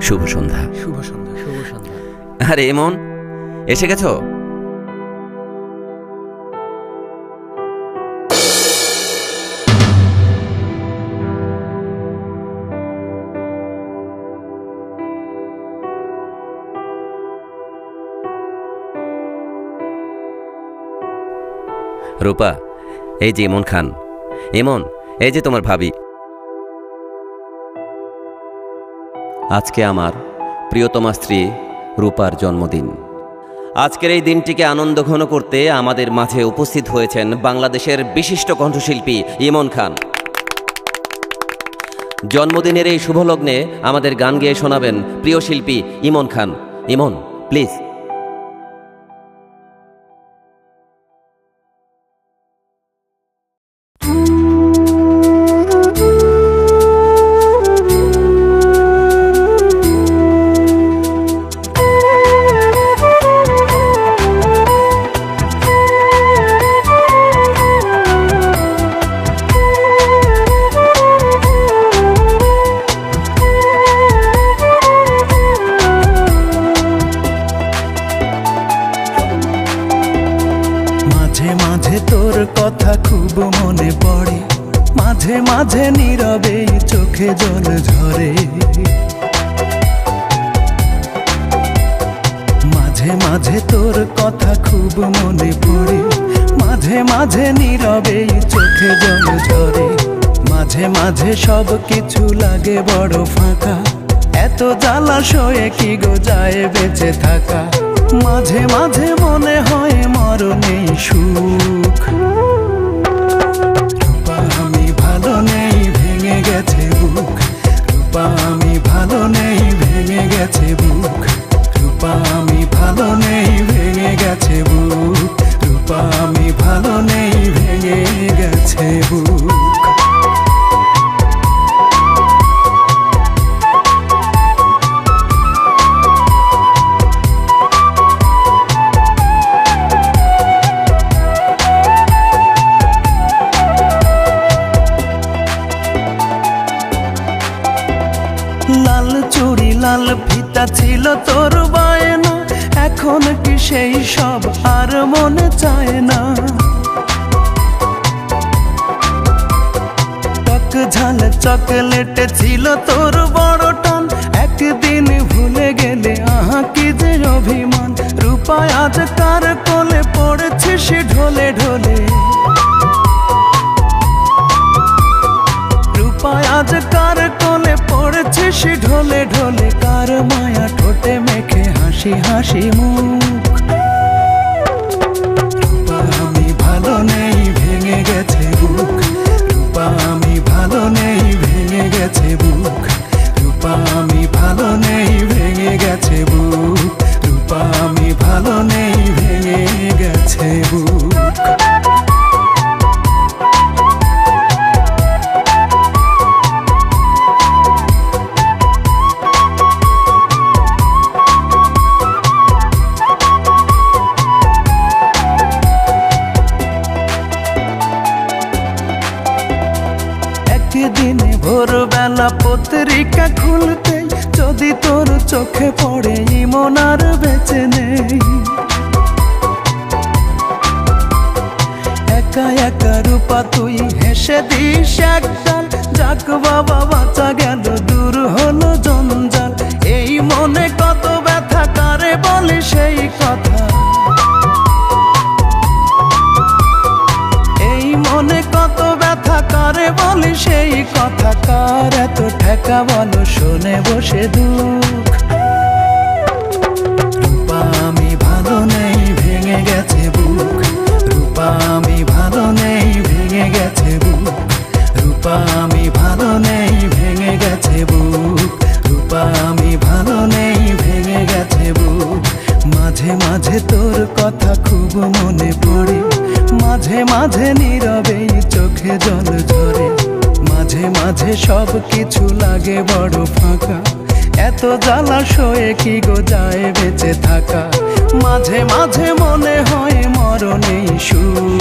শুভ সন্ধ্যা। শুভ সন্ধ্যা। শুভ সন্ধ্যা। আরে এমন এসে গেছো? রূপা, এই যে ইমন খান। ইমন, এই যে তোমার ভাবি। আজকে আমার প্রিয়তমা স্ত্রী রূপার জন্মদিন। আজকের এই দিনটিকে আনন্দঘন করতে আমাদের মাঝে উপস্থিত হয়েছেন বাংলাদেশের বিশিষ্ট কণ্ঠশিল্পী ইমন খান। জন্মদিনের এই শুভলগ্নে আমাদের গান গেয়ে শোনাবেন প্রিয় শিল্পী ইমন খান। ইমন, প্লিজ। মাঝে মাঝে তোর কথা খুব মনে পড়ে, মাঝে মাঝে নীরবে চোখে জল ঝরে। মাঝে মাঝে তোর কথা খুব মনে পড়ে, মাঝে মাঝে নীরবে চোখে জল ঝরে। মাঝে মাঝে সব কিছু লাগে বড় ফাঁকা, এত জ্বালাশয়ে কি গো যায় বেঁচে থাকা। মাঝে মাঝে মনে হয় মরণে সুখ। রূপা আমি ভালো নেই, ভেঙে গেছে বুক। রূপা আমি ভালো নেই, ভেঙে গেছে বুক। রূপা আমি ভালো নেই, ভেঙে গেছে বুক। রূপা আমি ভালো নেই, ভেঙে গেছে বুক। লাল চুড়ি লাল ফিতা ছিল তোর বায়না, এখন কি সেই সব আর মনে চায় না। টক ঝাল চকলেট ছিল তোর বড় টান, একদিন ভুলে গেলে আহা কি যে অভিমান। রূপা আজ কার কোলে পড়েছিস ঢলে ঢলে। রূপা আজ কার কোলে পড়েছিস ঢলে ঢলে। কার মায়া ঠোঁটে মেখে হাসি হাসি মুখ। রূপা আমি ভালো নেই, ভেঙে গেছে বুক। রূপা আমি ভালো নেই, ভেঙে গেছে বুক। রূপা আমি ভালো নেই, ভেঙে গেছে বুক। রূপা আমি ভালো নেই, ভেঙে গেছে বুক। একদিন ভোরবেলা পত্রিকা খুলতে যদি তোর চোখে পড়ে ইমন আর বেঁচে নেই। একা একা রূপা তুই হেসে দিস একগাল, যাক বাবা বাঁচা গেল, দূর হলো জঞ্জাল। এই মনে কত ব্যথা, কারে বলি সেই কথা। এই মনে কত ব্যথা, কারে বলি সেই কথা। কার এত ঠেকা বলো, শোনে বসে দুঃখ। রূপা আমি ভালো নেই, ভেঙে গেছে বুক। রূপা আমি ভালো নেই, ভেঙে গেছে বুক। রূপা আমি ভালো নেই, ভেঙে গেছে বুক। রূপা আমি ভালো নেই, ভেঙে গেছে বুক। মাঝে মাঝে তোর কথা খুব মনে পড়ে, মাঝে মাঝে নীরবে চোখে জল ঝরে। মাঝে মাঝে সব কিছু লাগে বড় ফাঁকা, এত জ্বালাশয়ে কি গো যায় বেঁচে থাকা। মাঝে মাঝে মনে হয় মরণে সুখ।